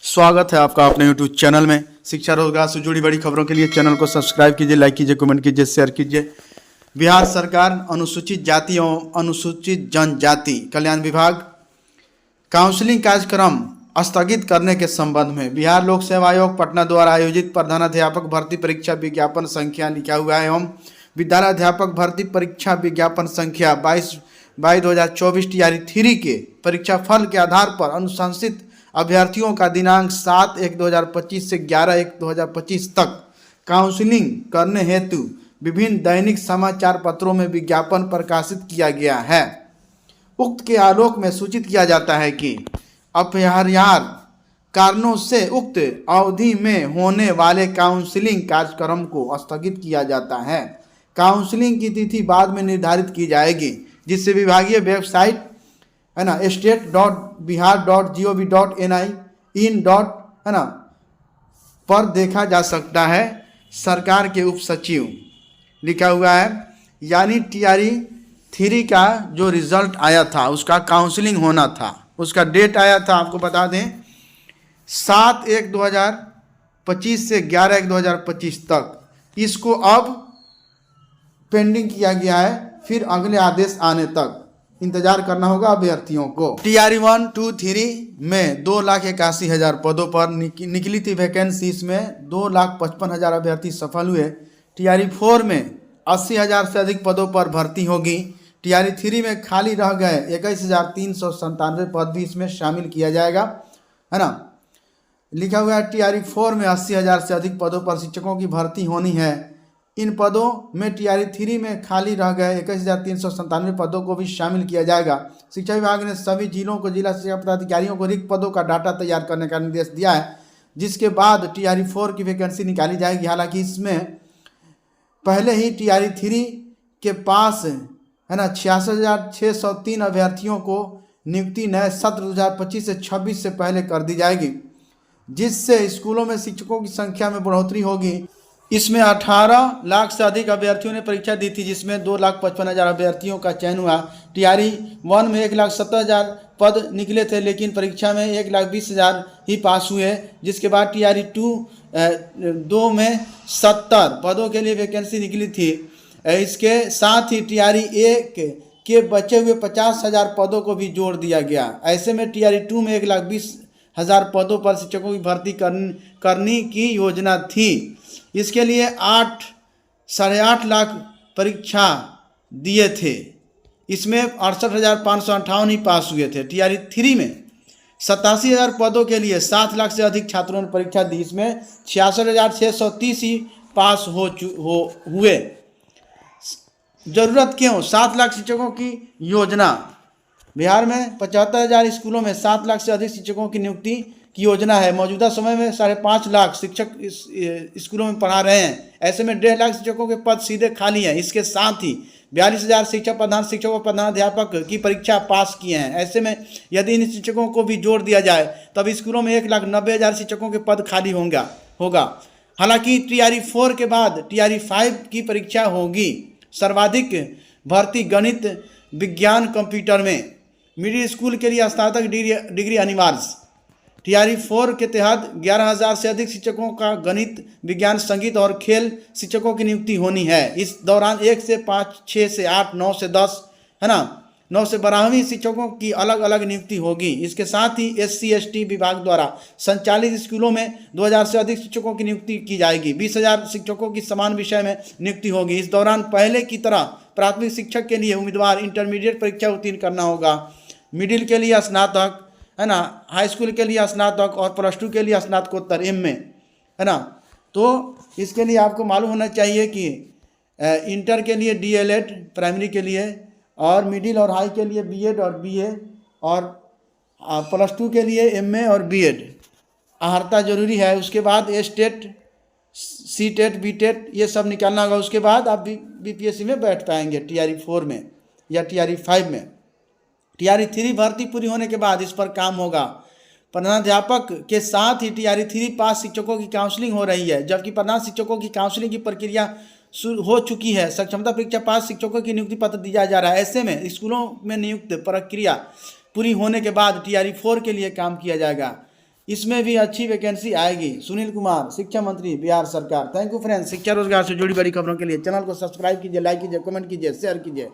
स्वागत है आपका अपने YouTube चैनल में। शिक्षा रोजगार से जुड़ी बड़ी खबरों के लिए चैनल को सब्सक्राइब कीजिए, लाइक कीजिए, कमेंट कीजिए, शेयर कीजिए। बिहार सरकार अनुसूचित जाति एवं अनुसूचित जनजाति कल्याण विभाग काउंसलिंग कार्यक्रम स्थगित करने के संबंध में बिहार लोक सेवा आयोग पटना द्वारा आयोजित प्रधानाध्यापक भर्ती परीक्षा विज्ञापन संख्या लिखा हुआ है एवं विद्यालयाध्यापक भर्ती परीक्षा विज्ञापन संख्या 22/2024 टीआरई 3 के परीक्षा फल के आधार पर अनुशंसित अभ्यर्थियों का दिनांक 7/1/2025 से 11/1/2025 तक काउंसलिंग करने हेतु विभिन्न दैनिक समाचार पत्रों में विज्ञापन प्रकाशित किया गया है। उक्त के आलोक में सूचित किया जाता है कि अपरिहार्य कारणों से उक्त अवधि में होने वाले काउंसलिंग कार्यक्रम को स्थगित किया जाता है। काउंसलिंग की तिथि बाद में निर्धारित की जाएगी, जिससे विभागीय वेबसाइट है ना state.bihar.gov.in है ना पर देखा जा सकता है। सरकार के उप सचिव लिखा हुआ है, यानी टीआरई 3 का जो रिजल्ट आया था उसका काउंसलिंग होना था, उसका डेट आया था आपको बता दें 7/1/2025 से 11/1/2025 तक। इसको अब पेंडिंग किया गया है, फिर अगले आदेश आने तक इंतजार करना होगा अभ्यर्थियों को। टीआरई 1, 2, 3 में 2,81,000 पदों पर निकली थी वैकेंसी, इसमें 2,55,000 अभ्यर्थी सफल हुए। टीआरई 4 में 80,000 से अधिक पदों पर भर्ती होगी। टीआरई 3 में खाली रह गए 21,397 पद भी इसमें शामिल किया जाएगा, है ना। लिखा हुआ है टीआरई 4 में 80,000 से अधिक पदों पर शिक्षकों की भर्ती होनी है। इन पदों में टीआरई 3 में खाली रह गए 21,397 पदों को भी शामिल किया जाएगा। शिक्षा विभाग ने सभी जिलों को जिला शिक्षा पदाधिकारियों को रिक्त पदों का डाटा तैयार करने का निर्देश दिया है, जिसके बाद टीआरई 4 की वैकेंसी निकाली जाएगी। हालांकि इसमें पहले ही टीआरई 3 के पास है ना 66,603 अभ्यर्थियों को नियुक्ति नए सत्र 2025 से 26 से पहले कर दी जाएगी, जिससे स्कूलों में शिक्षकों की संख्या में बढ़ोतरी होगी। इसमें 18 लाख से अधिक अभ्यर्थियों ने परीक्षा दी थी, जिसमें 2,55,000 अभ्यर्थियों का चयन हुआ। टीआरई 1 में 1,70,000 पद निकले थे, लेकिन परीक्षा में 1,20,000 ही पास हुए। जिसके बाद टीआरई 2 में 70 पदों के लिए वैकेंसी निकली थी। इसके साथ ही टीआरई 1 के बचे हुए 50,000 पदों को भी जोड़ दिया गया। ऐसे में टीआरई 2 में 1,20,000 पदों पर शिक्षकों की भर्ती करने की योजना थी। इसके लिए 8.5 लाख परीक्षा दिए थे, इसमें 68,558 ही पास हुए थे। टीआरई 3 में 87,000 पदों के लिए 7 लाख से अधिक छात्रों ने परीक्षा दी, इसमें 66,630 ही पास हुए। जरूरत क्यों 7 लाख शिक्षकों की योजना? बिहार में 75,000 स्कूलों में 7 लाख से अधिक शिक्षकों की नियुक्ति की योजना है। मौजूदा समय में 5.5 लाख शिक्षक इस स्कूलों में पढ़ा रहे हैं। ऐसे में 1.5 लाख शिक्षकों के पद सीधे खाली हैं। इसके साथ ही 42,000 शिक्षक और प्रधानाध्यापक की परीक्षा पास किए हैं। ऐसे में यदि इन शिक्षकों को भी जोड़ दिया जाए तब स्कूलों में 1,90,000 शिक्षकों के पद खाली होगा। हालांकि टीआरई 4 के बाद टीआरई 5 की परीक्षा होगी। सर्वाधिक भर्ती गणित, विज्ञान, कंप्यूटर में। मिडिल स्कूल के लिए स्नातक डिग्री अनिवार्य। टीआरई 4 के तहत 11,000 से अधिक शिक्षकों का गणित, विज्ञान, संगीत और खेल शिक्षकों की नियुक्ति होनी है। इस दौरान 1 से 5, 6 से 8, 9 से 10 है ना 9 से 12वीं शिक्षकों की अलग अलग नियुक्ति होगी। इसके साथ ही SC/ST विभाग द्वारा संचालित स्कूलों में 2,000 से अधिक शिक्षकों की नियुक्ति की जाएगी। 20,000 शिक्षकों की समान विषय में नियुक्ति होगी। इस दौरान पहले की तरह प्राथमिक शिक्षक के लिए उम्मीदवार इंटरमीडिएट परीक्षा उत्तीर्ण करना होगा। मिडिल के लिए स्नातक है ना, हाई स्कूल के लिए स्नातक और +2 के लिए स्नातकोत्तर MA है ना। तो इसके लिए आपको मालूम होना चाहिए कि इंटर के लिए DLED प्राइमरी के लिए, और मिडिल और हाई के लिए B.Ed और BA, और +2 के लिए MA और B.Ed अहर्ता जरूरी है। उसके बाद स्टेट, C-TET, B-TET ये सब निकालना होगा। उसके बाद आप BPSC में बैठ पाएंगे टीआरई 4 में या टीआरई 5 में। टीआरई 3 भर्ती पूरी होने के बाद इस पर काम होगा। प्रधानाध्यापक के साथ ही टीआरई 3 पास शिक्षकों की काउंसलिंग हो रही है, जबकि प्रधान शिक्षकों की काउंसलिंग की प्रक्रिया शुरू हो चुकी है। सक्षमता परीक्षा पास शिक्षकों की नियुक्ति पत्र दिया जा रहा है। ऐसे में स्कूलों में नियुक्त प्रक्रिया पूरी होने के बाद टीआरई 4 के लिए काम किया जाएगा। इसमें भी अच्छी वैकेंसी आएगी। सुनील कुमार, शिक्षा मंत्री, बिहार सरकार। Thank you friends. शिक्षा रोजगार से जुड़ी बड़ी खबरों के लिए चैनल को सब्सक्राइब कीजिए, लाइक कीजिए, कमेंट कीजिए, शेयर कीजिए।